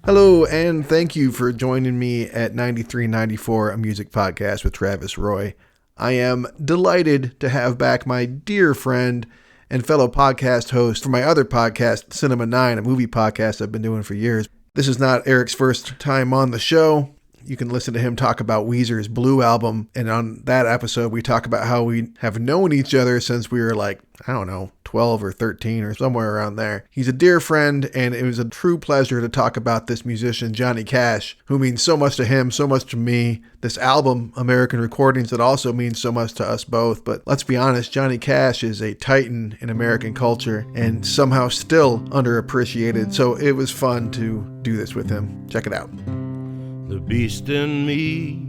Hello, and thank you for joining me at 9394, a music podcast with Travis Roy. I am delighted to have back my dear friend and fellow podcast host for my other podcast, Cinema 9, a movie podcast I've been doing for years. This is not Eric's first time on the show. You can listen to him talk about Weezer's Blue album, and on that episode, we talk about how we have known each other since we were 12 or 13 or somewhere around there. He's a dear friend, and it was a true pleasure to talk about this musician, Johnny Cash, who means so much to him, so much to me. This album, American Recordings, that also means so much to us both. But let's be honest, Johnny Cash is a titan in American culture and somehow still underappreciated. So it was fun to do this with him. Check it out. The beast in me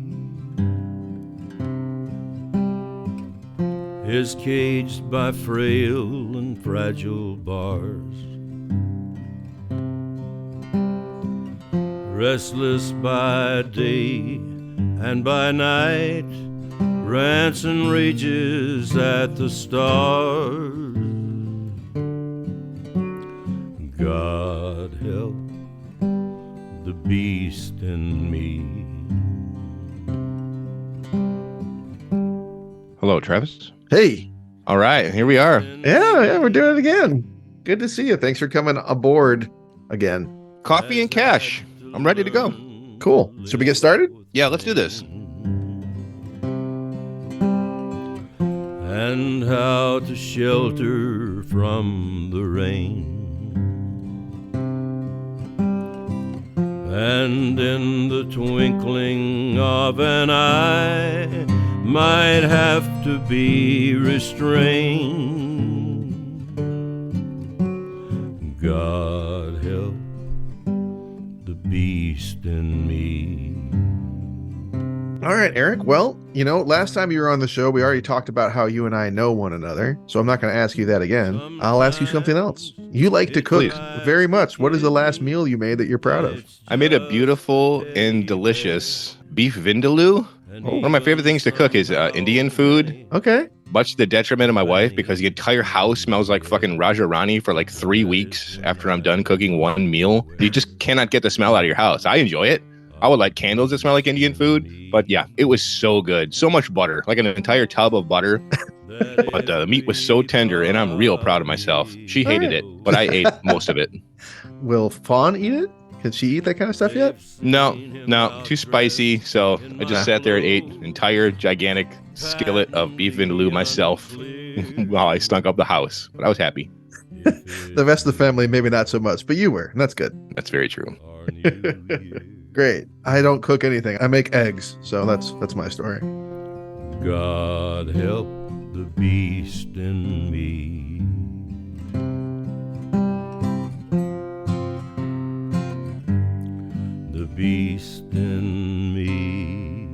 is caged by frail and fragile bars, restless by day and by night, rants and rages at the stars. God help the beast in me. Hello, Travis. Hey. All right, here we are. Yeah, we're doing it again. Good to see you. Thanks for coming aboard again. Coffee and cash. I'm ready to go. Cool. Should we get started? Yeah, let's do this. And how to shelter from the rain, and in the twinkling of an eye might have to be restrained. God help the beast in me. All right, Eric. Well, last time you were on the show, we already talked about how you and I know one another. So I'm not going to ask you that again. I'll ask you something else. You like to cook very much. What is the last meal you made that you're proud of? I made a beautiful and delicious beef vindaloo. One of my favorite things to cook is Indian food. Okay. Much to the detriment of my wife, because the entire house smells like fucking Raja Rani for 3 weeks after I'm done cooking one meal. You just cannot get the smell out of your house. I enjoy it. I would like candles that smell like Indian food, but yeah, it was so good. So much butter, like an entire tub of butter. But the meat was so tender, and I'm real proud of myself. She hated it, but I ate most of it. Will Fawn eat it? Can she eat that kind of stuff yet? No, too spicy. So I just sat there and ate an entire gigantic skillet of beef vindaloo myself while I stunk up the house. But I was happy. The rest of the family, maybe not so much, but you were, and that's good. That's very true. Great. I don't cook anything. I make eggs, so that's my story. God help the beast in me. The beast in me.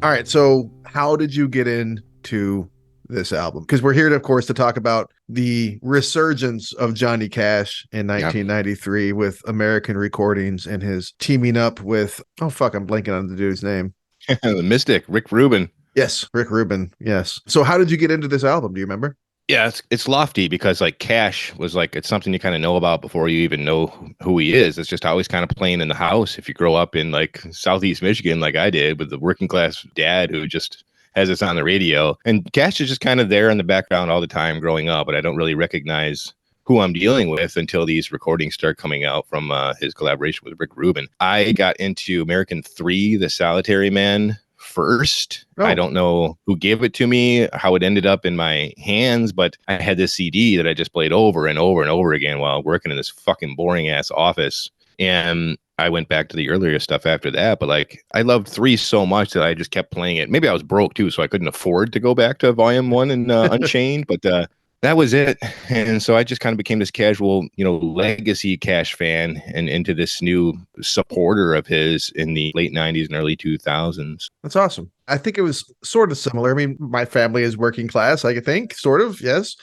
All right, so how did you get into this album? Because we're here, of course, to talk about the resurgence of Johnny Cash in 1993 with American Recordings and his teaming up with, I'm blanking on the dude's name. The Mystic, Rick Rubin. Yes, Rick Rubin. Yes. So how did you get into this album? Do you remember? Yeah, it's lofty because Cash was it's something you kind of know about before you even know who he is. It's just always kind of playing in the house. If you grow up in Southeast Michigan, like I did, with the working class dad who just has us on the radio, and Cash is just kind of there in the background all the time growing up, but I don't really recognize who I'm dealing with until these recordings start coming out from his collaboration with Rick Rubin. I got into American 3, The Solitary Man, first. I don't know who gave it to me, how it ended up in my hands, but I had this CD that I just played over and over and over again while working in this fucking boring ass office. And I went back to the earlier stuff after that, but I loved 3 so much that I just kept playing it. Maybe I was broke too, so I couldn't afford to go back to Volume 1 and Unchained, but that was it. And so I just kind of became this casual, legacy Cash fan and into this new supporter of his in the late 90s and early 2000s. That's awesome. I think it was sort of similar. I mean, my family is working class, I think, sort of, yes.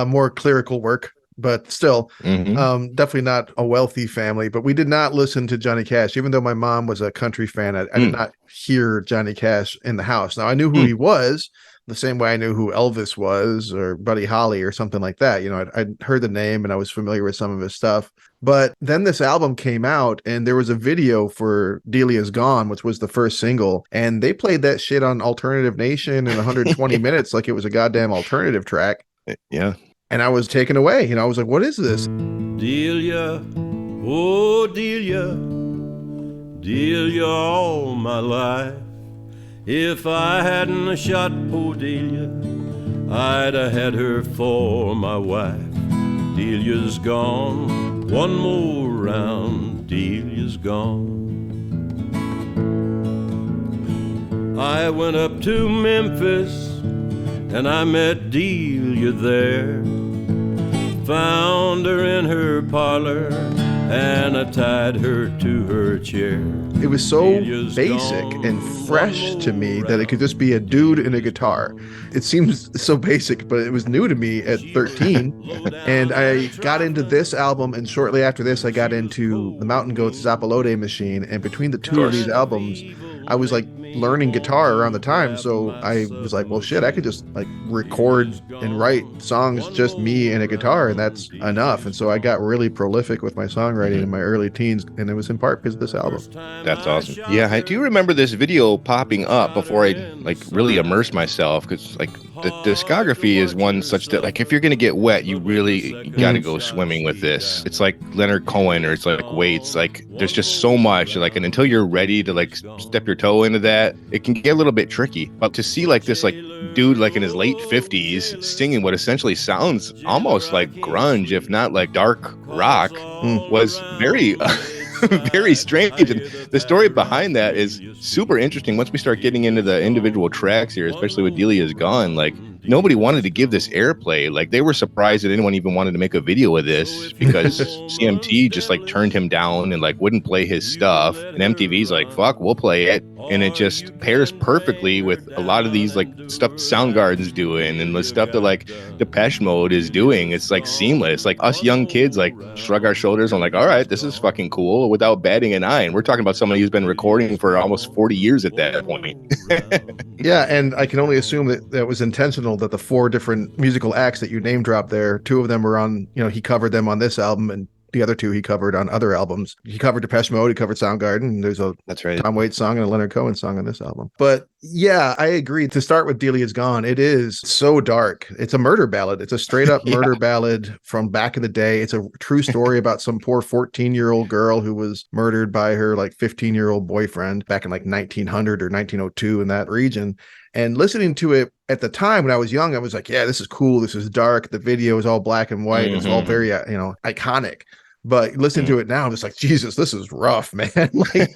More clerical work, but still, definitely not a wealthy family. But we did not listen to Johnny Cash, even though my mom was a country fan. I did not hear Johnny Cash in the house. Now, I knew who he was, the same way I knew who Elvis was or Buddy Holly or something like that. I'd heard the name and I was familiar with some of his stuff. But then this album came out and there was a video for Delia's Gone, which was the first single. And they played that shit on Alternative Nation in 120 minutes like it was a goddamn alternative track. Yeah. And I was taken away. I was like, what is this? Delia, oh Delia, Delia all my life. If I hadn't shot poor Delia, I'd have had her for my wife. Delia's gone, one more round, Delia's gone. I went up to Memphis and I met Delia there. Found her in her parlor and I tied her to her chair. It was so basic and fresh to me that it could just be a dude and a guitar. It seems so basic, but it was new to me at 13. And I got into this album, and shortly after this, I got into the Mountain Goats Zappalode Machine. And between the two of these albums, I was like learning guitar around the time. So I was like, well, shit, I could just like record and write songs, just me and a guitar, and that's enough. And so I got really prolific with my songwriting in my early teens, and it was in part because of this album. That's awesome. Yeah, I do remember this video popping up before I like really immersed myself, because like the discography is one such that like if you're gonna get wet, you really got to go swimming with this. It's like Leonard Cohen, or it's like Waits. Like there's just so much. Like, and until you're ready to like step your toe into that, it can get a little bit tricky. But to see like this like dude like in his late 50s singing what essentially sounds almost like grunge, if not like dark rock, was very very strange. And the story behind that is super interesting. Once we start getting into the individual tracks here, especially with Delia's Gone, like nobody wanted to give this airplay. Like they were surprised that anyone even wanted to make a video of this, because CMT just like turned him down and like wouldn't play his stuff. And MTV's like, fuck, we'll play it. And it just pairs perfectly with a lot of these like stuff Soundgarden's doing and the stuff that like Depeche Mode is doing. It's like seamless. Like us young kids like shrug our shoulders and like, all right, this is fucking cool, without batting an eye. And we're talking about somebody who's been recording for almost 40 years at that point. Yeah, and I can only assume that that was intentional, that the 4 different musical acts that you name dropped there, 2 of them were on, he covered them on this album, and the other 2 he covered on other albums. He covered Depeche Mode, he covered Soundgarden, and there's a That's right. Tom Waits song and a Leonard Cohen song on this album. But yeah, I agree. To start with Delia's Gone, it is so dark. It's a murder ballad. It's a straight up murder ballad from back in the day. It's a true story about some poor 14-year-old girl who was murdered by her like 15-year-old boyfriend back in like 1900 or 1902 in that region. And listening to it at the time when I was young, I was like, yeah, this is cool. This is dark. The video is all black and white. It's all very, iconic. But listen to it now, I'm just like, Jesus, this is rough, man. Like,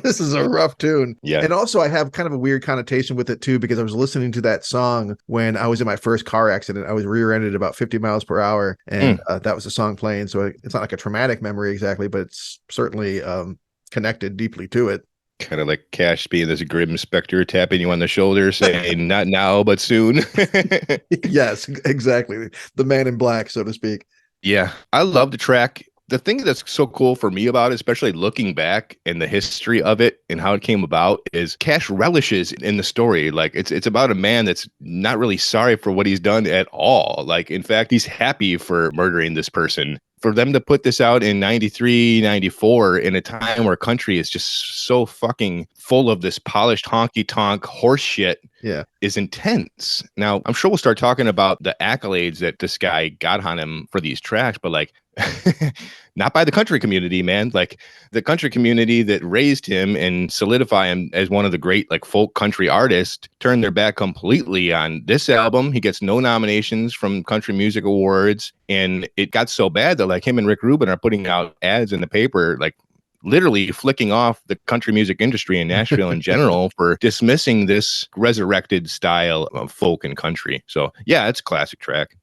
this is a rough tune. Yeah. And also I have kind of a weird connotation with it too, because I was listening to that song when I was in my first car accident. I was rear-ended about 50 miles per hour, and that was the song playing. So it's not like a traumatic memory exactly, but it's certainly connected deeply to it. Kind of like Cash being this grim specter tapping you on the shoulder saying, not now, but soon. Yes, exactly. The man in black, so to speak. Yeah, I love the track. The thing that's so cool for me about it, especially looking back in the history of it and how it came about, is Cash relishes in the story. Like it's about a man that's not really sorry for what he's done at all. Like, in fact, he's happy for murdering this person. For them to put this out in 93, 94, in a time where country is just so fucking full of this polished honky-tonk horse shit, is intense. Now, I'm sure we'll start talking about the accolades that this guy got on him for these tracks, but like, not by the country community, man. Like the country community that raised him and solidified him as one of the great like folk country artists turned their back completely on this album. He gets no nominations from Country Music Awards, and it got so bad that like him and Rick Rubin are putting out ads in the paper, like literally flicking off the country music industry in Nashville in general for dismissing this resurrected style of folk and country. So yeah, it's a classic track.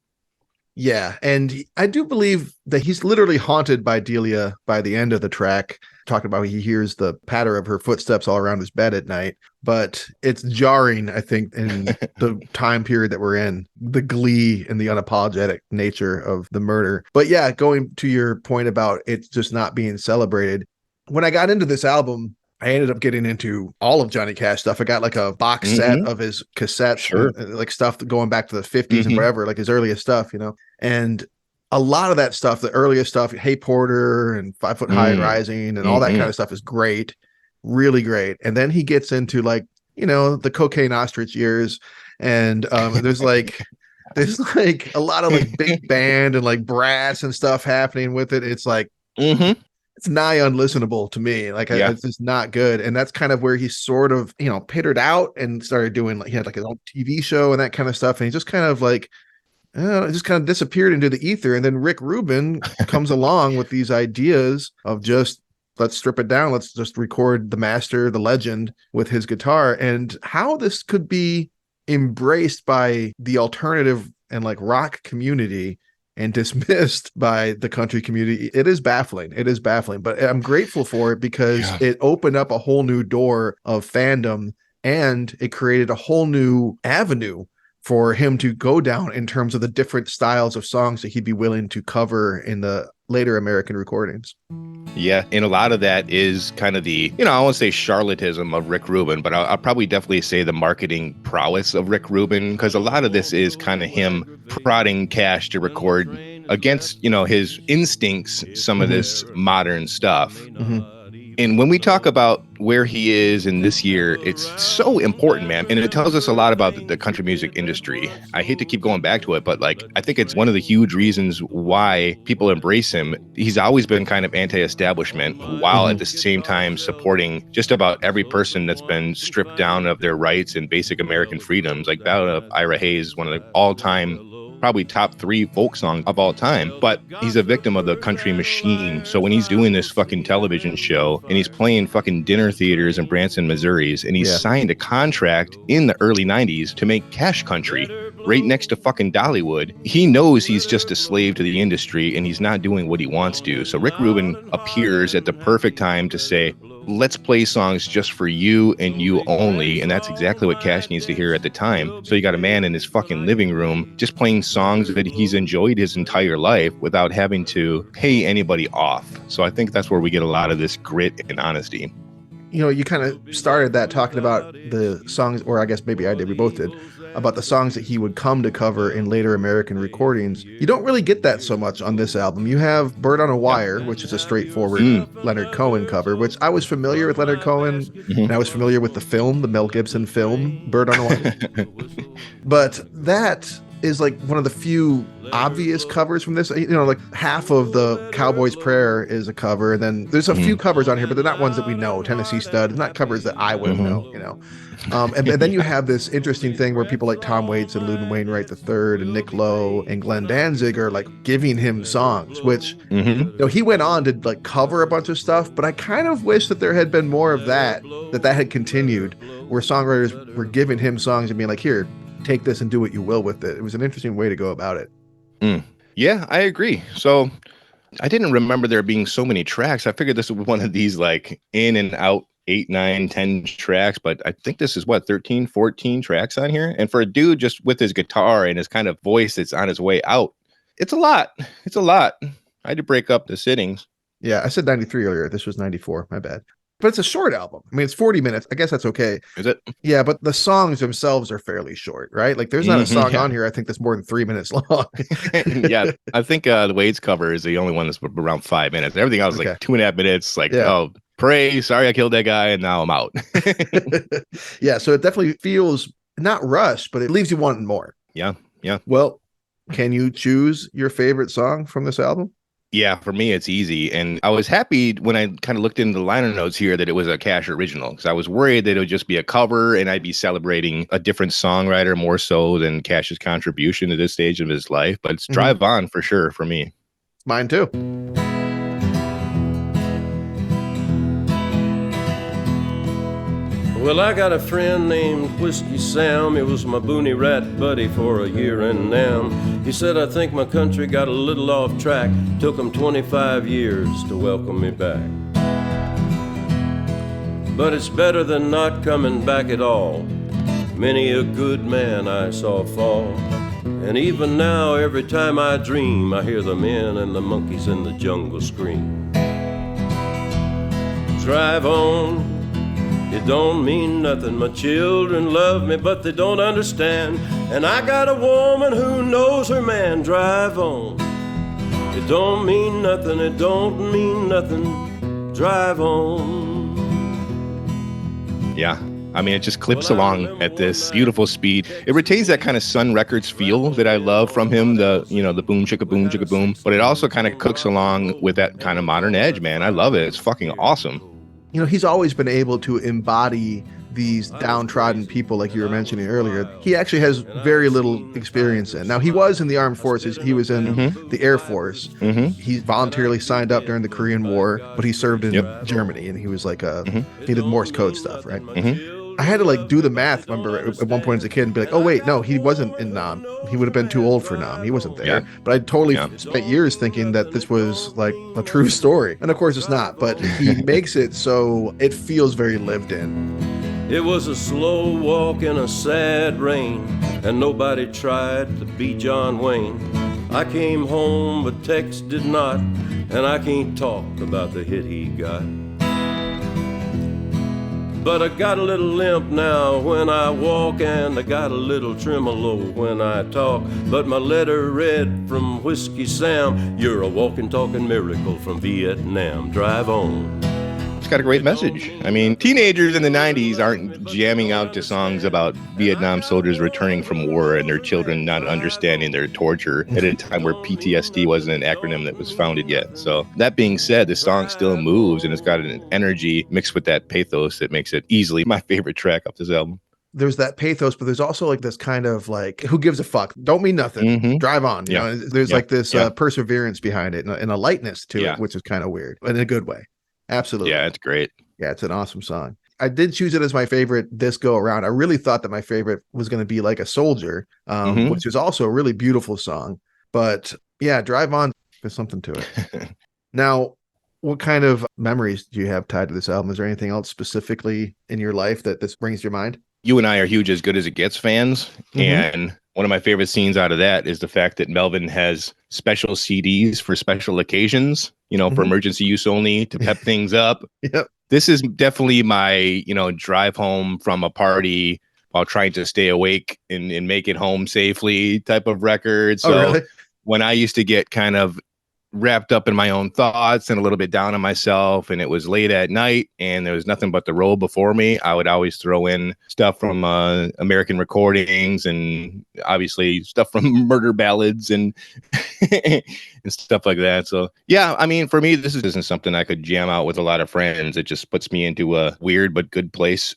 Yeah, and I do believe that he's literally haunted by Delia by the end of the track, talking about he hears the patter of her footsteps all around his bed at night. But it's jarring, I think, in the time period that we're in, the glee and the unapologetic nature of the murder. But yeah, going to your point about it just not being celebrated, when I got into this album, I ended up getting into all of Johnny Cash stuff. I got like a box set of his cassettes, Sure. like stuff going back to the 50s and wherever, like his earliest stuff, you know. And a lot of that stuff, the earliest stuff, Hey Porter and 5 Foot High and Rising and all that kind of stuff is great, really great. And then he gets into like, you know, the Cocaine Ostrich years, and there's like a lot of like big band and like brass and stuff happening with it. It's like it's nigh unlistenable to me. Like it's just not good. And that's kind of where he sort of, you know, pittered out and started doing like, he had like his own TV show and that kind of stuff. And he just kind of like, it just kind of disappeared into the ether. And then Rick Rubin comes along with these ideas of just, let's strip it down. Let's just record the master, the legend with his guitar, and how this could be embraced by the alternative and like rock community and dismissed by the country community. It is baffling. But I'm grateful for it because it opened up a whole new door of fandom, and it created a whole new avenue for him to go down in terms of the different styles of songs that he'd be willing to cover in the later American recordings. Yeah, and a lot of that is kind of the, you know, I won't say charlatanism of Rick Rubin, but I'll probably definitely say the marketing prowess of Rick Rubin, because a lot of this is kind of him prodding Cash to record against, you know, his instincts, some of this modern stuff. And when we talk about where he is in this year, it's so important, man. And it tells us a lot about the country music industry. I hate to keep going back to it, but like, I think it's one of the huge reasons why people embrace him. He's always been kind of anti-establishment, while at the same time supporting just about every person that's been stripped down of their rights and basic American freedoms. Like Ballad of Ira Hayes, one of the all-time probably top 3 folk songs of all time, but he's a victim of the country machine. So when he's doing this fucking television show and he's playing fucking dinner theaters in Branson, Missouri, and he's signed a contract in the early 90s to make Cash Country right next to fucking Dollywood, he knows he's just a slave to the industry and he's not doing what he wants to. So Rick Rubin appears at the perfect time to say, let's play songs just for you and you only. And that's exactly what Cash needs to hear at the time. So you got a man in his fucking living room just playing songs that he's enjoyed his entire life without having to pay anybody off. So I think that's where we get a lot of this grit and honesty. You know, you kind of started that talking about the songs, or I guess maybe I did, we both did, about the songs that he would come to cover in later American recordings. You don't really get that so much on this album. You have Bird on a Wire, which is a straightforward Leonard Cohen cover, which I was familiar with Leonard Cohen, and I was familiar with the film, the Mel Gibson film, Bird on a Wire. But that is like one of the few obvious covers from this. You know, like half of the Cowboy's Prayer is a cover, and then there's a few covers on here, but they're not ones that we know. Tennessee Stud, not covers that I would know, you know. And then you have this interesting thing where people like Tom Waits and Loudon Wainwright III and Nick Lowe and Glenn Danzig are like giving him songs, which you know, he went on to like cover a bunch of stuff, but I kind of wish that there had been more of that had continued, where songwriters were giving him songs and being like, here, take this and do what you will with it. It was an interesting way to go about it. Yeah, I agree. So I didn't remember there being so many tracks. I figured this would be one of these like in and out 8, 9, 10 tracks, but I think this is what, 13, 14 tracks on here. And for a dude just with his guitar and his kind of voice that's on his way out, it's a lot. It's a lot. I had to break up the sittings. Yeah, I said 93 earlier. This was 94. My bad. But it's a short album. I mean, it's 40 minutes. I guess that's okay. Is it? Yeah, but the songs themselves are fairly short, right? Like, there's not a song on here I think that's more than 3 minutes long. Yeah, I think the Wade's cover is the only one that's around 5 minutes. Everything else is like 2.5 minutes. Like, oh, pray, sorry I killed that guy, and now I'm out. Yeah, so it definitely feels not rushed, but it leaves you wanting more. Yeah. Well, can you choose your favorite song from this album? Yeah, for me, it's easy. And I was happy when I kind of looked into the liner notes here that it was a Cash original, because I was worried that it would just be a cover and I'd be celebrating a different songwriter more so than Cash's contribution to this stage of his life. But it's Drive On for sure for me. Mine too. Well, I got a friend named Whiskey Sam. He was my boonie rat buddy for a year and now. He said, I think my country got a little off track. Took him 25 years to welcome me back. But it's better than not coming back at all. Many a good man I saw fall. And even now, every time I dream, I hear the men and the monkeys in the jungle scream. Drive on, It don't mean nothing. My children love me, but they don't understand. And I got a woman who knows her man. Drive on. It don't mean nothing. It don't mean nothing. Drive on. Yeah. I mean, it just clips along at this beautiful speed. It retains that kind of Sun Records feel that I love from him, the boom, chicka boom. But it also kind of cooks along with that kind of modern edge, man. I love it. It's fucking awesome. You know, he's always been able to embody these downtrodden people like you were mentioning earlier. He actually has very little experience in. Now, he was in the armed forces. He was in the Air Force. He voluntarily signed up during the Korean War, but he served in Germany, and he was like he did Morse code stuff, right? I had to like do the math, remember, at one point as a kid and be like, oh, wait, no, he wasn't in Nam. He would have been too old for Nam. He wasn't there. Yeah. But I totally spent years thinking that this was like a true story. And of course it's not, but he makes it so it feels very lived in. It was a slow walk in a sad rain, and nobody tried to be John Wayne. I came home, but Tex did not, and I can't talk about the hit he got. But I got a little limp now when I walk, and I got a little tremolo when I talk. But my letter read from Whiskey Sam, you're a walking, talking miracle from Vietnam. Drive on. It's got a great message. I mean, teenagers in the 90s aren't jamming out to songs about Vietnam soldiers returning from war and their children not understanding their torture at a time where PTSD wasn't an acronym that was founded yet. So that being said, the song still moves, and it's got an energy mixed with that pathos that makes it easily my favorite track off this album. There's that pathos, but there's also like this kind of like, who gives a fuck? Don't mean nothing. Drive on. You know, there's like this perseverance behind it and a lightness to it, which is kind of weird, but in a good way. Absolutely. Yeah, it's great. Yeah, it's an awesome song. I did choose it as my favorite this go around. I really thought that my favorite was going to be Like a Soldier, which is also a really beautiful song. But yeah, Drive On, there's something to it. Now, what kind of memories do you have tied to this album? Is there anything else specifically in your life that this brings to your mind? You and I are huge As Good As It Gets fans. And one of my favorite scenes out of that is the fact that Melvin has special CDs for special occasions, you know, for emergency use only, to pep things up. This is definitely my, you know, drive home from a party while trying to stay awake and make it home safely type of record. So when I used to get kind of wrapped up in my own thoughts and a little bit down on myself, and it was late at night and there was nothing but the road before me, I would always throw in stuff from American recordings and obviously stuff from murder ballads and and stuff like that. So yeah, I mean, for me, this isn't something I could jam out with a lot of friends. It just puts me into a weird but good place.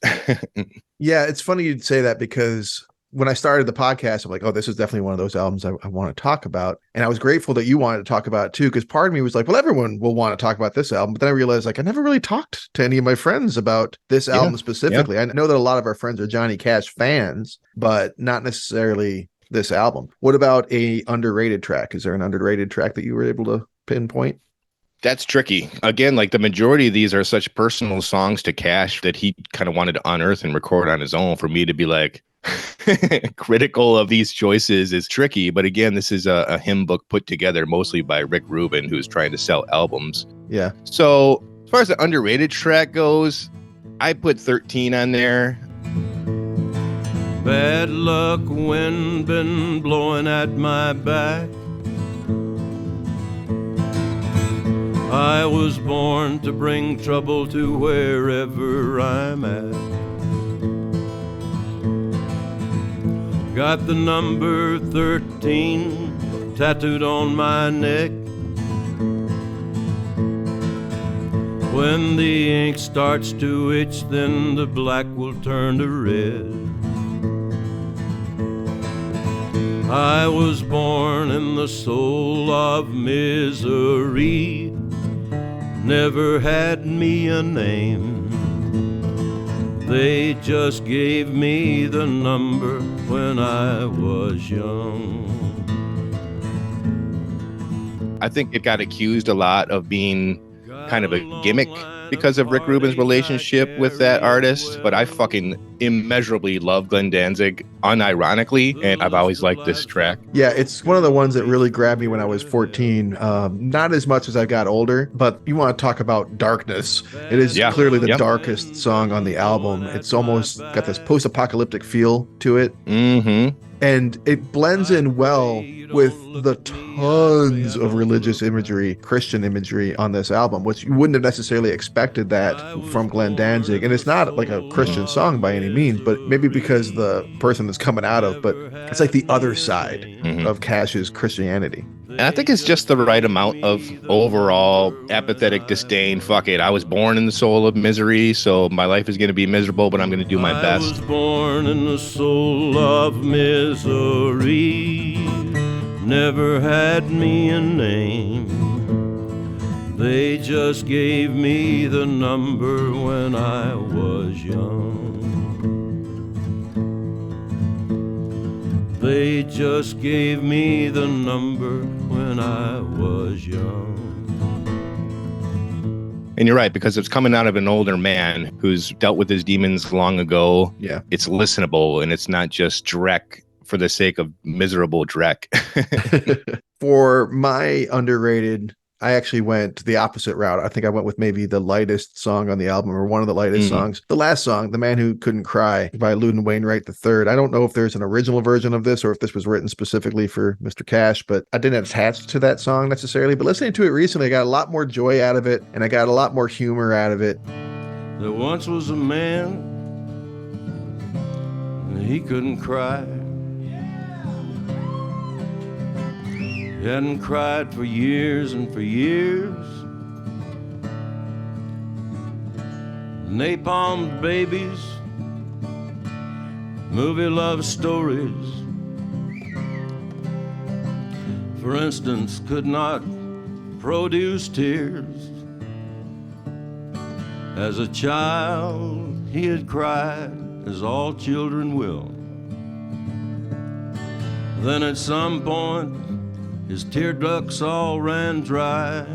Yeah, it's funny you'd say that, because when I started the podcast, I'm like, oh, this is definitely one of those albums I want to talk about. And I was grateful that you wanted to talk about it too, because part of me was like, well, everyone will want to talk about this album. But then I realized, like, I never really talked to any of my friends about this album specifically. I know that a lot of our friends are Johnny Cash fans, but not necessarily this album. What about a underrated track? Is there an underrated track that you were able to pinpoint? That's tricky. Again, like the majority of these are such personal songs to Cash that he kind of wanted to unearth and record on his own. For me to be like critical of these choices is tricky. But again, this is a hymn book put together mostly by Rick Rubin, who's trying to sell albums. Yeah. So as far as the underrated track goes, I put 13 on there. Bad luck, wind been blowing at my back. I was born to bring trouble to wherever I'm at. Got the number 13 tattooed on my neck. When the ink starts to itch, then the black will turn to red. I was born in the soul of misery, never had me a name. They just gave me the number when I was young. I think it got accused a lot of being kind of a gimmick because of Rick Rubin's relationship with that artist, but I fucking immeasurably love Glenn Danzig unironically, and I've always liked this track. Yeah, it's one of the ones that really grabbed me when I was 14. Not as much as I got older, but you want to talk about darkness. It is clearly the darkest song on the album. It's almost got this post-apocalyptic feel to it. Mm-hmm. And it blends in well with the tons of religious imagery, Christian imagery on this album, which you wouldn't have necessarily expected that from Glenn Danzig. And it's not like a Christian song by any means, but maybe because the person that's coming out of, but it's like the other side of Cash's Christianity. And I think it's just the right amount of overall apathetic disdain. Fuck it. I was born in the soul of misery, so my life is going to be miserable, but I'm going to do my best. I was born in the soul of misery. Never had me a name. They just gave me the number when I was young. They just gave me the number when I was young. And you're right, because it's coming out of an older man who's dealt with his demons long ago. Yeah. It's listenable, and it's not just dreck for the sake of miserable dreck. For my underrated, I actually went the opposite route. I think I went with maybe the lightest song on the album, or one of the lightest songs. The last song, The Man Who Couldn't Cry by Loudon Wainwright III. I don't know if there's an original version of this or if this was written specifically for Mr. Cash, but I didn't attach to that song necessarily. But listening to it recently, I got a lot more joy out of it, and I got a lot more humor out of it. There once was a man, and he couldn't cry. He hadn't cried for years and for years. Napalm babies, movie love stories, for instance, could not produce tears. As a child, he had cried, as all children will. Then at some point, his tear ducts all ran dry.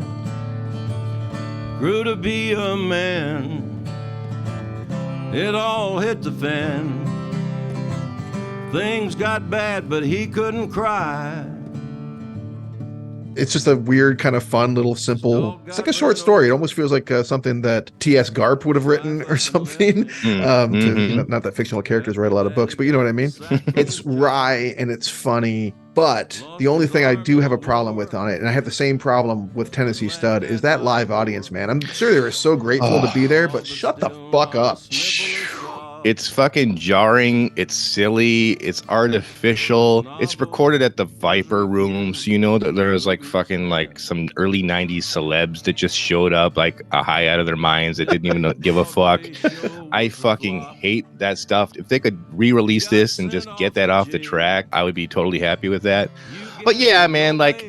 Grew to be a man. It all hit the fan. Things got bad, but he couldn't cry. It's just a weird, kind of fun, little simple. It's like a short story. It almost feels like something that T.S. Garp would have written or something. Not that fictional characters write a lot of books, but you know what I mean? It's wry and it's funny. But the only thing I do have a problem with on it, and I have the same problem with Tennessee Stud, is that live audience, man. I'm sure they were so grateful to be there, but shut the fuck up. It's fucking jarring. It's silly. It's artificial. It's recorded at the Viper Room. So you know that there was like fucking like some early 90s celebs that just showed up like a high out of their minds that didn't even give a fuck. I fucking hate that stuff. If they could re-release this and just get that off the track, I would be totally happy with that. But yeah, man, like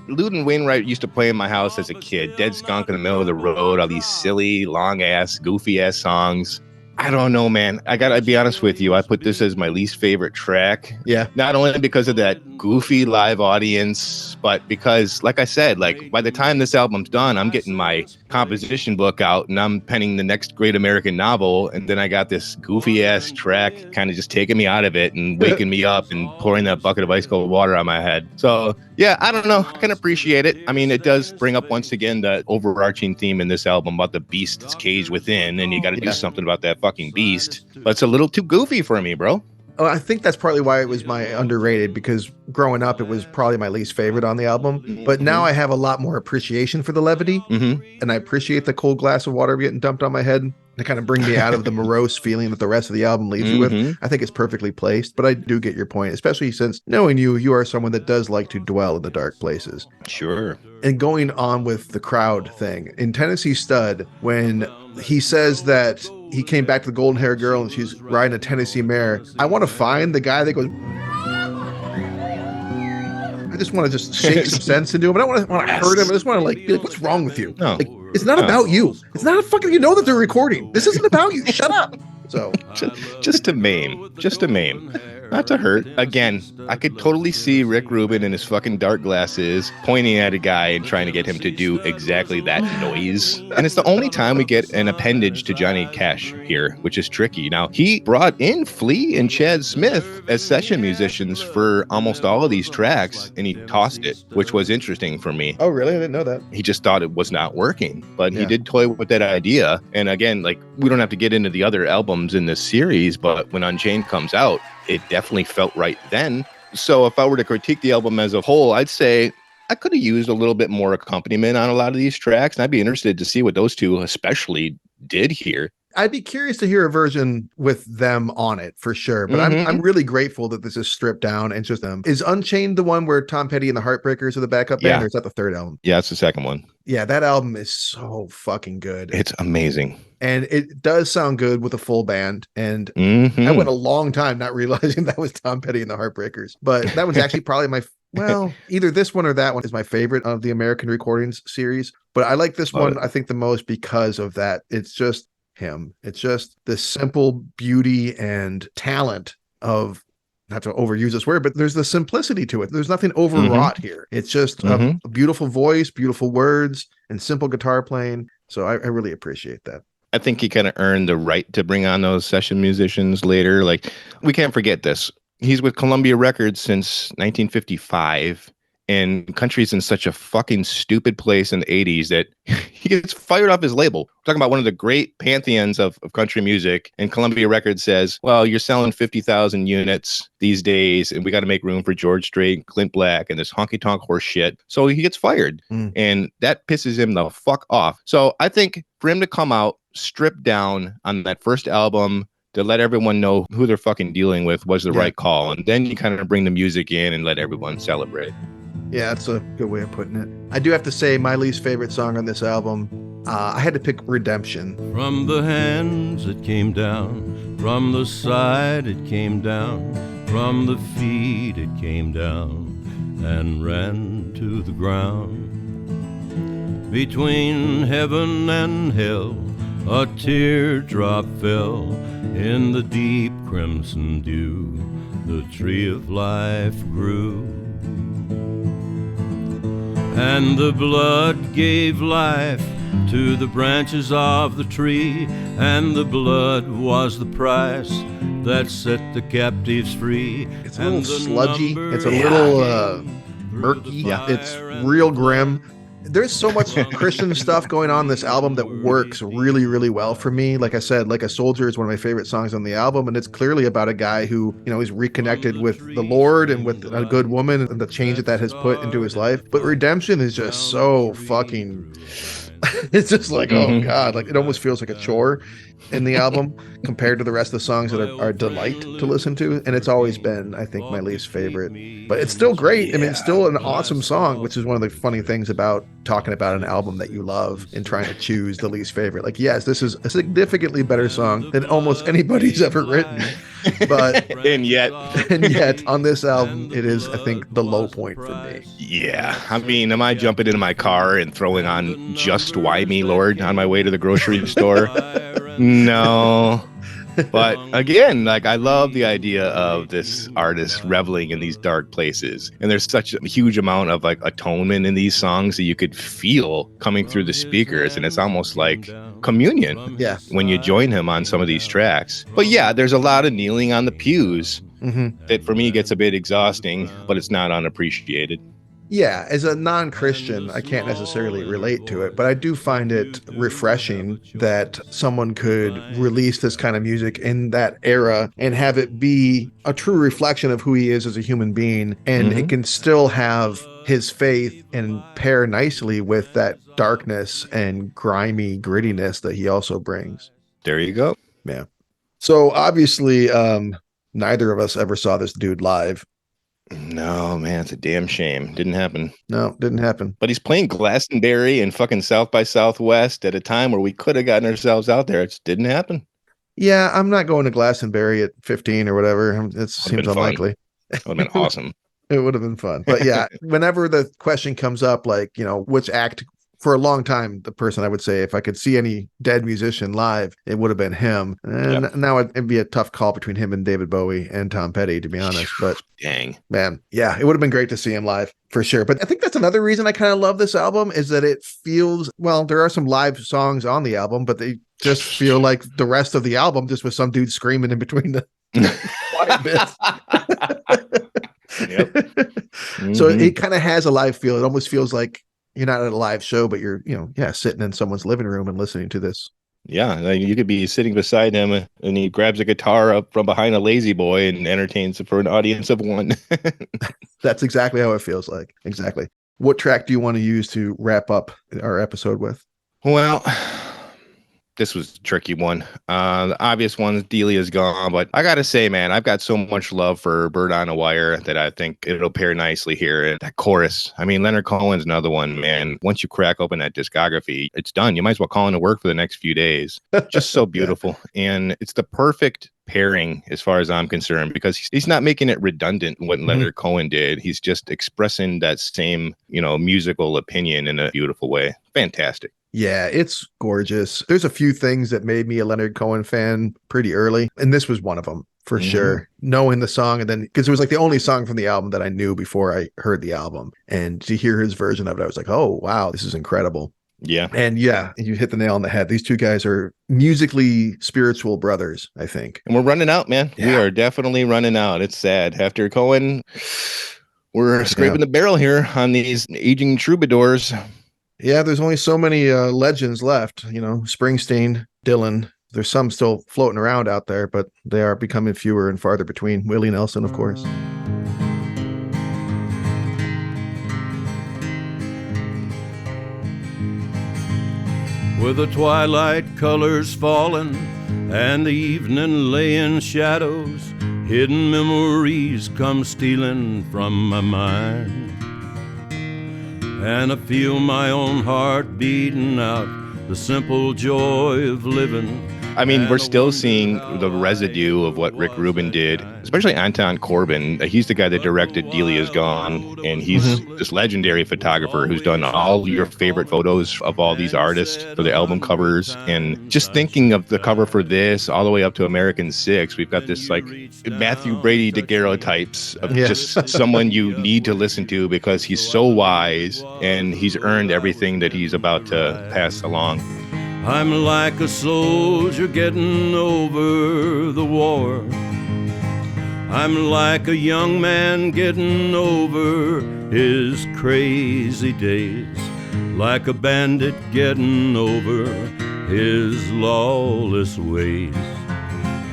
Loudon Wainwright used to play in my house as a kid. Dead Skunk in the Middle of the Road, all these silly, long-ass, goofy-ass songs. I don't know, man. I gotta be honest with you. I put this as my least favorite track. Yeah. Not only because of that goofy live audience, but because, like I said, like by the time this album's done, I'm getting my composition book out and I'm penning the next great American novel. And then I got this goofy ass track kind of just taking me out of it and waking me up and pouring that bucket of ice cold water on my head. So yeah, I don't know. I can appreciate it. I mean, it does bring up once again the overarching theme in this album about the beast that's caged within, and you got to do something about that fucking beast. But it's a little too goofy for me, bro. Oh, I think that's partly why it was my underrated, because growing up, it was probably my least favorite on the album. But now I have a lot more appreciation for the levity, and I appreciate the cold glass of water getting dumped on my head to kind of bring me out of the morose feeling that the rest of the album leaves you with. I think it's perfectly placed, but I do get your point, especially since knowing you are someone that does like to dwell in the dark places. Sure. And going on with the crowd thing, in Tennessee Stud, when he says that he came back to the golden hair girl and she's riding a Tennessee mare, I want to find the guy that goes, I just want to just shake some sense into him. I don't want to hurt him. I just want to be like, what's wrong with you? No. Like, it's not about you. It's not a fucking, you know that they're recording. This isn't about you. Shut up. So just a meme. Not to hurt. Again, I could totally see Rick Rubin in his fucking dark glasses pointing at a guy and trying to get him to do exactly that noise. And it's the only time we get an appendage to Johnny Cash here, which is tricky. Now, he brought in Flea and Chad Smith as session musicians for almost all of these tracks, and he tossed it, which was interesting for me. Oh, really? I didn't know that. He just thought it was not working, but he did toy with that idea. And again, like, we don't have to get into the other albums in this series, but when Unchained comes out, it definitely felt right then. So if I were to critique the album as a whole, I'd say I could have used a little bit more accompaniment on a lot of these tracks. And I'd be interested to see what those two especially did here. I'd be curious to hear a version with them on it for sure. But I'm really grateful that this is stripped down and just them. Is Unchained the one where Tom Petty and the Heartbreakers are the backup band, or is that the third album? Yeah, it's the second one. Yeah, that album is so fucking good. It's amazing. And it does sound good with a full band. And I went a long time not realizing that was Tom Petty and the Heartbreakers. But that was actually probably either this one or that one is my favorite of the American Recordings series. But I like this one, I think, the most because of that. It's just him. It's just the simple beauty and talent of, not to overuse this word, but there's the simplicity to it. There's nothing overwrought here. It's just a beautiful voice, beautiful words, and simple guitar playing. So I really appreciate that. I think he kind of earned the right to bring on those session musicians later. Like, we can't forget this. He's with Columbia Records since 1955. And country's in such a fucking stupid place in the 80s that he gets fired off his label. We're talking about one of the great pantheons of country music. And Columbia Records says, well, you're selling 50,000 units these days, and we got to make room for George Strait, Clint Black, and this honky-tonk horse shit. So he gets fired. And that pisses him the fuck off. So I think for him to come out, stripped down on that first album, to let everyone know who they're fucking dealing with was the right call. And then you kind of bring the music in and let everyone celebrate. Yeah, that's a good way of putting it. I do have to say my least favorite song on this album, I had to pick Redemption. From the hands it came down, from the side it came down, from the feet it came down and ran to the ground. Between heaven and hell a teardrop fell in the deep crimson dew, the tree of life grew. And the blood gave life to the branches of the tree, and the blood was the price that set the captives free. It's a little sludgy. It's a little murky. Yeah, it's real grim. There's so much Christian stuff going on in this album that works really, really well for me. Like I said, Like a Soldier is one of my favorite songs on the album, and it's clearly about a guy who, is reconnected with the Lord and with a good woman and the change that has put into his life. But Redemption is just so fucking... It's just like, oh God, like it almost feels like a chore in the album compared to the rest of the songs that are a delight to listen to. And it's always been, I think, my least favorite, but it's still great. I mean, it's still an awesome song, which is one of the funny things about talking about an album that you love and trying to choose the least favorite. Like, yes, this is a significantly better song than almost anybody's ever written, but and yet on this album, it is, I think, the low point for me. Yeah. I mean, am I jumping into my car and throwing on Just Why Me, Lord on my way to the grocery store? No. But again, like, I love the idea of this artist reveling in these dark places. And there's such a huge amount of like atonement in these songs that you could feel coming through the speakers. And it's almost like communion when you join him on some of these tracks. But yeah, there's a lot of kneeling on the pews that for me gets a bit exhausting, but it's not unappreciated. Yeah, as a non-Christian, I can't necessarily relate to it, but I do find it refreshing that someone could release this kind of music in that era and have it be a true reflection of who he is as a human being, and it can still have his faith and pair nicely with that darkness and grimy grittiness that he also brings. There you go. Yeah. So obviously, neither of us ever saw this dude live. No, man, it's a damn shame. Didn't happen. No, didn't happen. But he's playing Glastonbury and fucking South by Southwest at a time where we could have gotten ourselves out there. It just didn't happen. Yeah, I'm not going to Glastonbury at 15 or whatever. It seems unlikely. That would have been awesome. It would have been fun. But yeah, whenever the question comes up, like, which act for a long time, the person I would say if I could see any dead musician live, it would have been him. And now it'd be a tough call between him and David Bowie and Tom Petty, to be honest. But dang, man, yeah, it would have been great to see him live for sure. But I think that's another reason I kind of love this album is that it feels, well, there are some live songs on the album, but they just feel like the rest of the album just with some dude screaming in between the quiet bits. Yep. Mm-hmm. So it kind of has a live feel. It almost feels like you're not at a live show, but you're, sitting in someone's living room and listening to this. Yeah, like you could be sitting beside him and he grabs a guitar up from behind a lazy boy and entertains for an audience of one. That's exactly how it feels like. Exactly. What track do you want to use to wrap up our episode with? Well, this was a tricky one. The obvious one, Delia's Gone, but I gotta say, man, I've got so much love for Bird on a Wire that I think it'll pair nicely here. And that chorus, I mean, Leonard Cohen's another one, man. Once you crack open that discography, it's done. You might as well call into work for the next few days. Just so beautiful. Yeah. And it's the perfect pairing as far as I'm concerned, because he's not making it redundant what Leonard Cohen did. He's just expressing that same, musical opinion in a beautiful way. Fantastic. Yeah, it's gorgeous. There's a few things that made me a Leonard Cohen fan pretty early, and this was one of them for sure. Knowing the song, and then because it was like the only song from the album that I knew before I heard the album, and to hear his version of it, I was like, oh wow, this is incredible. Yeah. And yeah, you hit the nail on the head. These two guys are musically spiritual brothers, I think. And we're running out, man. Yeah. We are definitely running out. It's sad. After Cohen, we're scraping the barrel here on these aging troubadours. Yeah, there's only so many legends left, Springsteen, Dylan. There's some still floating around out there, but they are becoming fewer and farther between. Willie Nelson, of course. With the twilight colors falling and the evening lay in shadows, hidden memories come stealing from my mind. And I feel my own heart beating out the simple joy of living. I mean, we're still seeing the residue of what Rick Rubin did, especially Anton Corbijn. He's the guy that directed Delia's Gone, and he's this legendary photographer who's done all your favorite photos of all these artists for the album covers. And just thinking of the cover for this all the way up to American Six, we've got this like Matthew Brady daguerreotypes of just someone you need to listen to because he's so wise and he's earned everything that he's about to pass along. I'm like a soldier getting over the war. I'm like a young man getting over his crazy days. Like a bandit getting over his lawless ways.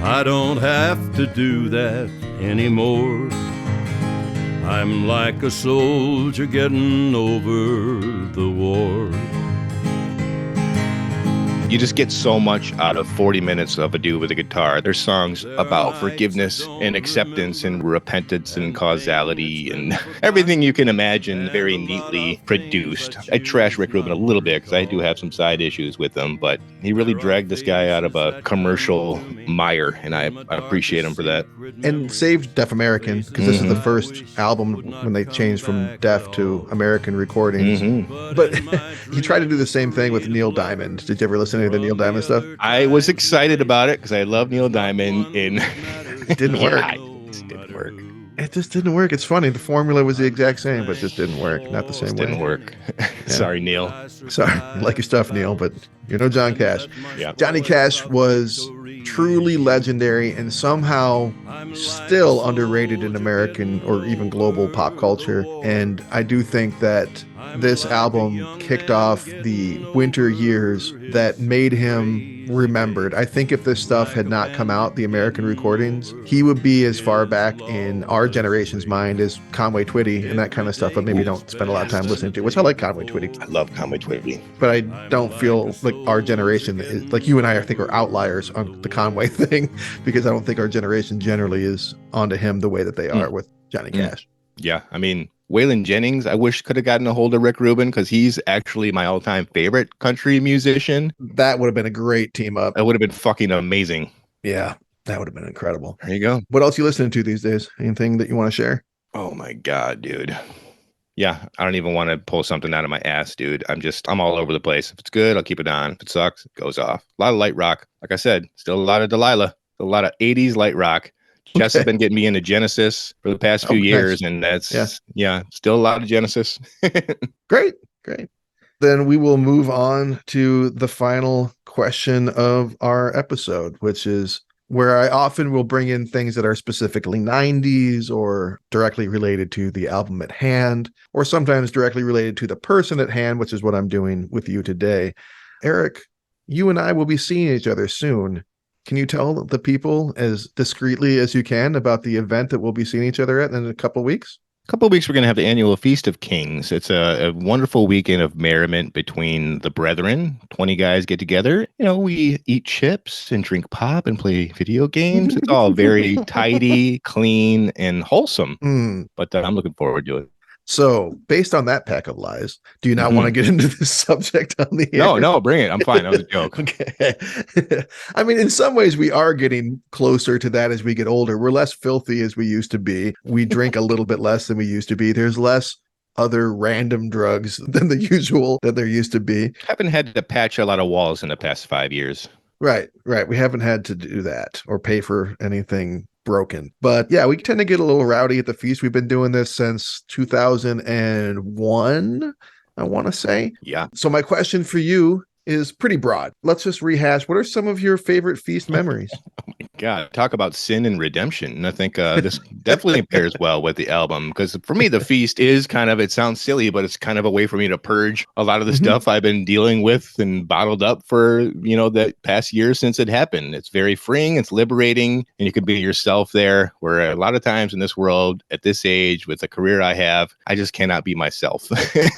I don't have to do that anymore. I'm like a soldier getting over the war. You just get so much out of 40 minutes of a dude with a guitar. There's songs about forgiveness and acceptance and repentance and causality and everything you can imagine, very neatly produced. I trash Rick Rubin a little bit because I do have some side issues with him, but he really dragged this guy out of a commercial mire, and I appreciate him for that. And saved Deaf American, because this is the first album when they changed from Deaf to American recordings. But he tried to do the same thing with Neil Diamond. Did you ever listen to the Neil Diamond stuff? I was excited about it because I love Neil Diamond. And it didn't work. It didn't work. It just didn't work. It's funny. The formula was the exact same, but it just didn't work. Not the same way. Didn't work. Sorry, Neil. Sorry. I like your stuff, Neil, but you're no John Cash. Yeah. Johnny Cash was truly legendary and somehow still underrated in American or even global pop culture. And I do think that this album kicked off the winter years that made him remembered. I think if this stuff had not come out, the American recordings, he would be as far back in our generation's mind as Conway Twitty and that kind of stuff, but maybe don't spend a lot of time listening to, which I like Conway Twitty. I love Conway Twitty. But I don't feel like our generation is, like you and I think are outliers on the Conway thing, because I don't think our generation generally is onto him the way that they are with Johnny Cash. Yeah, I mean, Waylon Jennings, I wish could have gotten a hold of Rick Rubin because he's actually my all-time favorite country musician. That would have been a great team up. That would have been fucking amazing. Yeah, that would have been incredible. There you go. What else are you listening to these days? Anything that you want to share? Oh my God, dude. Yeah, I don't even want to pull something out of my ass, dude. I'm all over the place. If it's good, I'll keep it on. If it sucks, it goes off. A lot of light rock. Like I said, still a lot of Delilah, a lot of 80s light rock. Jess has Okay. been getting me into Genesis for the past few Oh, nice. years, and Yeah. still a lot of Genesis. Great. Great. Then we will move on to the final question of our episode, which is where I often will bring in things that are specifically 90s or directly related to the album at hand, or sometimes directly related to the person at hand, which is what I'm doing with you today. Eric, you and I will be seeing each other soon. Can you tell the people as discreetly as you can about the event that we'll be seeing each other at in a couple weeks? Couple of weeks, we're going to have the annual Feast of Kings. It's a wonderful weekend of merriment between the brethren. 20 guys get together. We eat chips and drink pop and play video games. It's all very tidy, clean, and wholesome. But I'm looking forward to it. So, based on that pack of lies, do you not want to get into this subject on the air? No, bring it. I'm fine. That was a joke. Okay. I mean, in some ways, we are getting closer to that as we get older. We're less filthy as we used to be. We drink a little bit less than we used to be. There's less other random drugs than the usual that there used to be. Haven't had to patch a lot of walls in the past 5 years. Right. We haven't had to do that or pay for anything broken. But yeah, we tend to get a little rowdy at the feast. We've been doing this since 2001, I want to say. Yeah. So my question for you is pretty broad. Let's just rehash. What are some of your favorite feast memories? Oh my God. Talk about sin and redemption. And I think this definitely pairs well with the album, because for me, the feast is it sounds silly, but it's kind of a way for me to purge a lot of the stuff I've been dealing with and bottled up for, the past year since it happened. It's very freeing. It's liberating. And you can be yourself there, where a lot of times in this world at this age with the career I have, I just cannot be myself. Yes.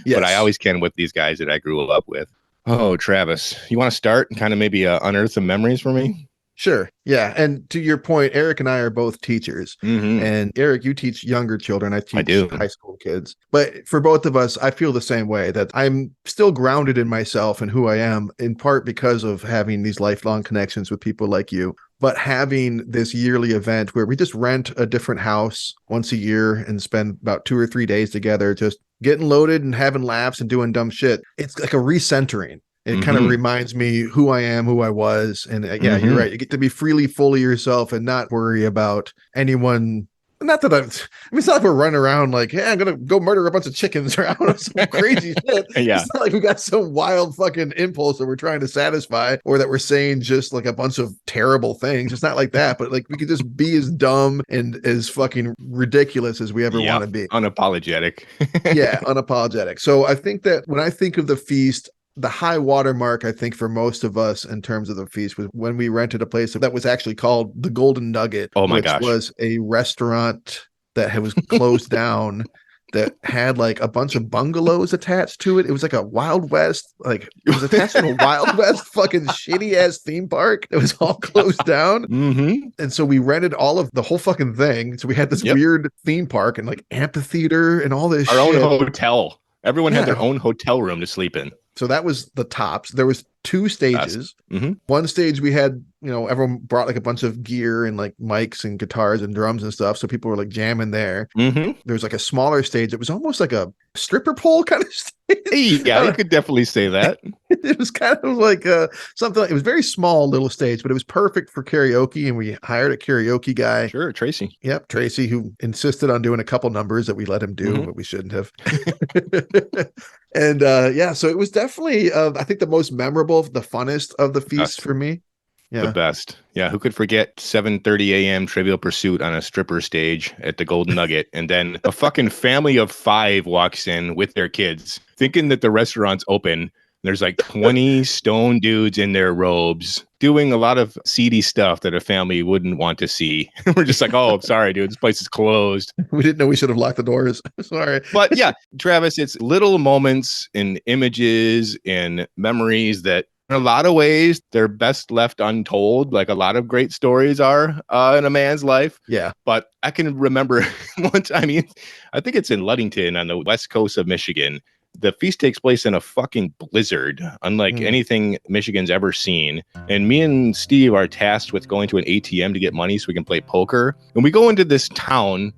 But I always can with these guys that I grew up with. Oh, Travis, you want to start and kind of maybe unearth some memories for me? Sure. Yeah. And to your point, Eric and I are both teachers. And Eric, you teach younger children. I teach high school kids. But for both of us, I feel the same way, that I'm still grounded in myself and who I am, in part because of having these lifelong connections with people like you. But having this yearly event where we just rent a different house once a year and spend about 2 or 3 days together, just getting loaded and having laughs and doing dumb shit. It's like a recentering. It kind of reminds me who I am, who I was. And yeah, you're right. You get to be fully yourself and not worry about anyone. Not that it's not like we're running around like, hey, I'm going to go murder a bunch of chickens or I don't know, some crazy shit. Yeah. It's not like we got some wild fucking impulse that we're trying to satisfy, or that we're saying just like a bunch of terrible things. It's not like that, but like we could just be as dumb and as fucking ridiculous as we ever want to be. Unapologetic. Yeah, unapologetic. So I think that when I think of the feast, the high watermark, I think, for most of us in terms of the feast was when we rented a place that was actually called the Golden Nugget, which was a restaurant that was closed down, that had like a bunch of bungalows attached to it. It was like a Wild West, like it was attached to a Wild West fucking shitty ass theme park that was all closed down. And so we rented all of the whole fucking thing. So we had this weird theme park and like amphitheater and all this Our own hotel. Everyone had their own hotel room to sleep in. So that was the tops. There was 2 stages. One stage we had, everyone brought like a bunch of gear and like mics and guitars and drums and stuff. So people were like jamming there. There was like a smaller stage. It was almost like a stripper pole kind of stage. Yeah, you could definitely say that. It was kind of like something. It was very small little stage, but it was perfect for karaoke. And we hired a karaoke guy. Sure, Tracy. Yep, Tracy, who insisted on doing a couple numbers that we let him do, but we shouldn't have. And so it was definitely, I think, the most memorable, the funnest of the feast for me. Yeah. The best. Yeah. Who could forget 7:30 a.m. Trivial Pursuit on a stripper stage at the Golden Nugget? And then a fucking family of 5 walks in with their kids thinking that the restaurant's open. There's like 20 stone dudes in their robes doing a lot of seedy stuff that a family wouldn't want to see. We're just like, oh, sorry, dude, this place is closed. We didn't know we should have locked the doors. Sorry. But yeah, Travis, it's little moments and images and memories that in a lot of ways, they're best left untold, like a lot of great stories are in a man's life. Yeah. But I can remember one time, I think it's in Ludington on the west coast of Michigan. The feast takes place in a fucking blizzard, unlike anything Michigan's ever seen. And me and Steve are tasked with going to an ATM to get money so we can play poker. And we go into this town,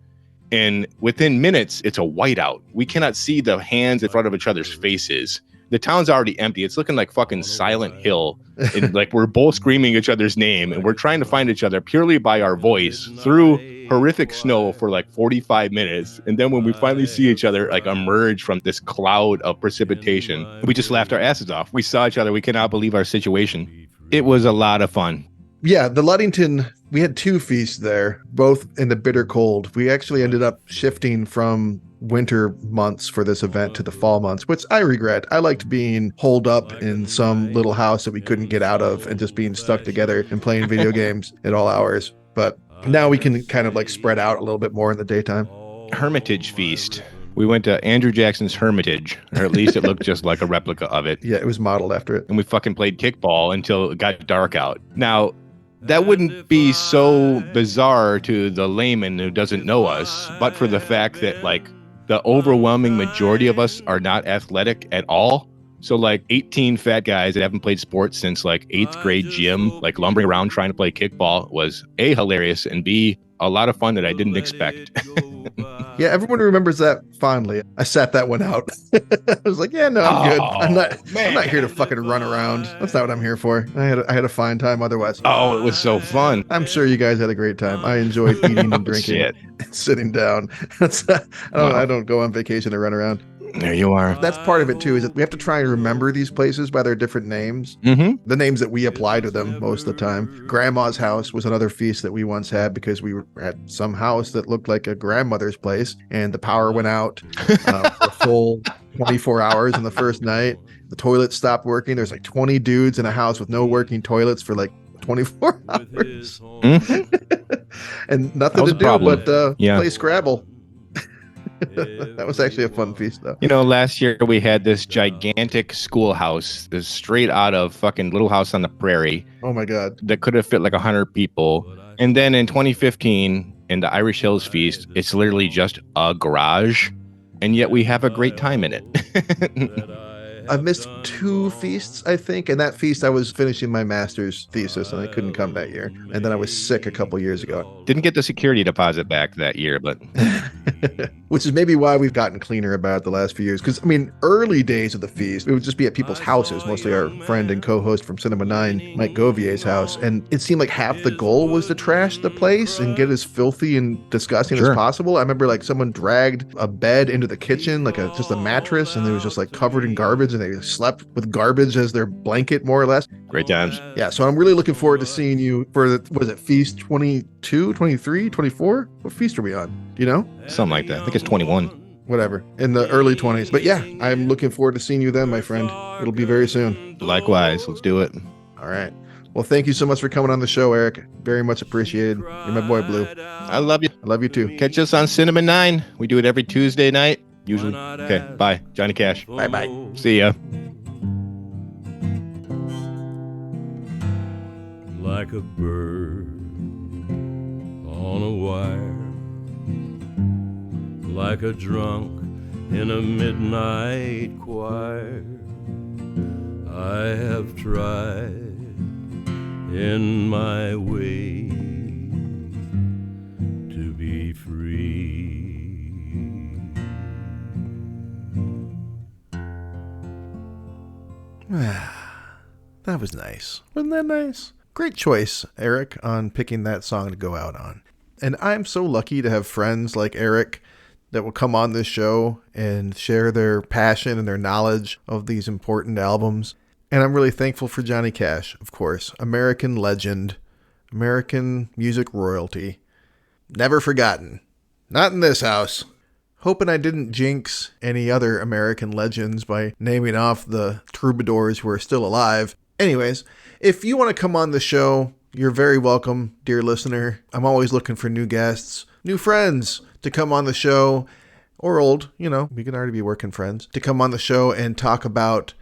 And within minutes, it's a whiteout. We cannot see the hands in front of each other's faces. The town's already empty. It's looking like fucking Silent Hill. And like we're both screaming each other's name, and we're trying to find each other purely by our voice through horrific snow for like 45 minutes. And then when we finally see each other like emerge from this cloud of precipitation, we just laughed our asses off. We saw each other. We cannot believe our situation. It was a lot of fun. Yeah, the Ludington, we had 2 feasts there, both in the bitter cold. We actually ended up shifting from winter months for this event to the fall months, which I regret. I liked being holed up in some little house that we couldn't get out of and just being stuck together and playing video games at all hours. But now we can kind of like spread out a little bit more in the daytime. Hermitage Feast. We went to Andrew Jackson's Hermitage, or at least it looked just like a replica of it. Yeah, it was modeled after it. And we fucking played kickball until it got dark out. Now, that wouldn't be so bizarre to the layman who doesn't know us, but for the fact that like the overwhelming majority of us are not athletic at all. So like 18 fat guys that haven't played sports since like 8th grade gym, like lumbering around trying to play kickball was A, hilarious, and B, a lot of fun that I didn't expect. Yeah, everyone remembers that fondly. I sat that one out. I was like, yeah, no, I'm good. I'm not here to fucking run around. That's not what I'm here for. I had a fine time otherwise. Oh, it was so fun. I'm sure you guys had a great time. I enjoyed eating and drinking and sitting down. I don't go on vacation to run around. There you are. That's part of it too, is that we have to try and remember these places by their different names. Mm-hmm. The names that we apply to them most of the time. Grandma's house was another feast that we once had because we were at some house that looked like a grandmother's place, and the power went out for a full 24 hours in the first night. The toilets stopped working. There's like 20 dudes in a house with no working toilets for like 24 hours. Mm-hmm. And nothing to do but play Scrabble. That was actually a fun feast, though. You know, last year we had this gigantic schoolhouse, this straight out of fucking Little House on the Prairie. Oh my God. That could have fit like 100 people. And then in 2015, in the Irish Hills Feast, it's literally just a garage. And yet we have a great time in it. I've missed 2 feasts, I think. And that feast, I was finishing my master's thesis and I couldn't come that year. And then I was sick a couple years ago. Didn't get the security deposit back that year, but... Which is maybe why we've gotten cleaner about it the last few years. Because, I mean, early days of the feast, it would just be at people's houses, mostly our friend and co-host from Cinema 9, Mike Govier's house. And it seemed like half the goal was to trash the place and get as filthy and disgusting as possible. I remember like someone dragged a bed into the kitchen, like just a mattress, and it was just like covered in garbage, and they slept with garbage as their blanket, more or less. Great times. Yeah, so I'm really looking forward to seeing you for, was it Feast 22, 23, 24? What feast are we on? Do you know? Something like that. I think it's 21. Whatever, in the early 20s. But yeah, I'm looking forward to seeing you then, my friend. It'll be very soon. Likewise. Let's do it. All right. Well, thank you so much for coming on the show, Eric. Very much appreciated. You're my boy, Blue. I love you. I love you too. Catch us on Cinema 9. We do it every Tuesday night, usually. Okay, bye. Johnny Cash. Bye-bye. See ya. Like a bird on a wire, like a drunk in a midnight choir, I have tried in my way to be free. That was nice. Wasn't that nice? Great choice, Eric, on picking that song to go out on. And I'm so lucky to have friends like Eric that will come on this show and share their passion and their knowledge of these important albums. And I'm really thankful for Johnny Cash, of course. American legend, American music royalty. Never forgotten. Not in this house. Hoping I didn't jinx any other American legends by naming off the troubadours who are still alive. Anyways, if you want to come on the show, you're very welcome, dear listener. I'm always looking for new guests, new friends to come on the show, or old, we can already be working friends, to come on the show and talk about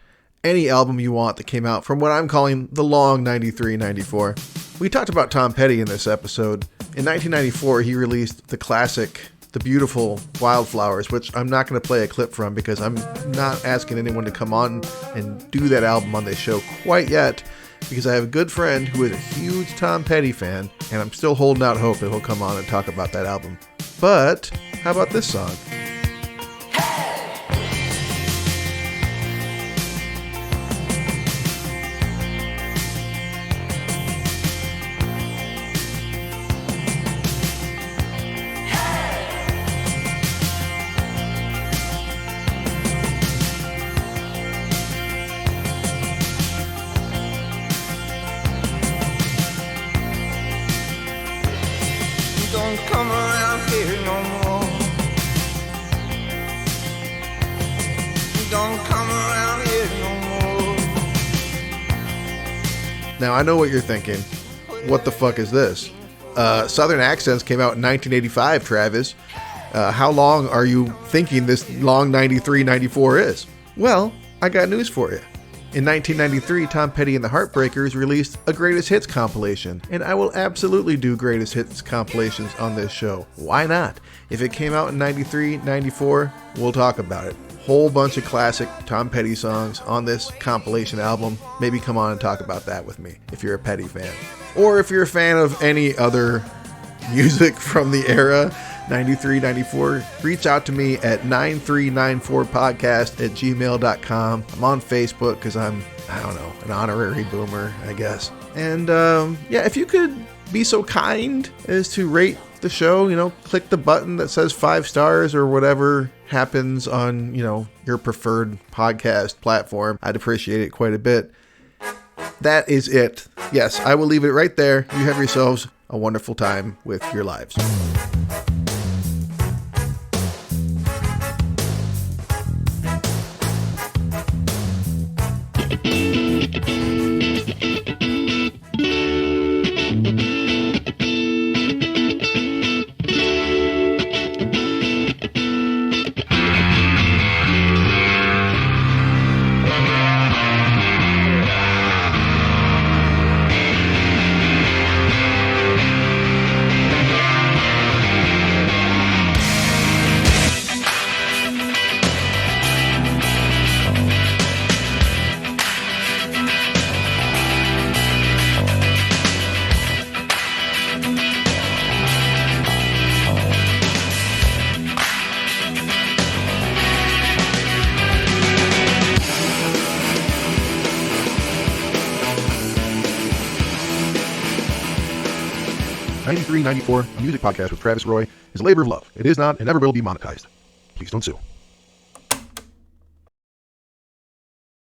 any album you want that came out from what I'm calling the long 93-94. We talked about Tom Petty in this episode. In 1994, he released the classic, the beautiful Wildflowers, which I'm not going to play a clip from because I'm not asking anyone to come on and do that album on this show quite yet, because I have a good friend who is a huge Tom Petty fan, and I'm still holding out hope that he'll come on and talk about that album. But how about this song? Don't come around here no more. Don't come around here no more. Now, I know what you're thinking. What the fuck is this? Southern Accents came out in 1985, Travis. How long are you thinking this long 93, 94 is? Well, I got news for you. In 1993, Tom Petty and the Heartbreakers released a Greatest Hits compilation, and I will absolutely do Greatest Hits compilations on this show. Why not? If it came out in 93, 94, we'll talk about it. Whole bunch of classic Tom Petty songs on this compilation album. Maybe come on and talk about that with me if you're a Petty fan. Or if you're a fan of any other music from the era, 93, 94, reach out to me at 9394podcast@gmail.com. I'm on Facebook because I'm, an honorary boomer, I guess. And if you could be so kind as to rate the show, click the button that says 5 stars or whatever happens on, your preferred podcast platform. I'd appreciate it quite a bit. That is it. Yes, I will leave it right there. You have yourselves a wonderful time with your lives. '93, '94, a music podcast with Travis Roy is a labor of love. It is not and never will be monetized. Please don't sue.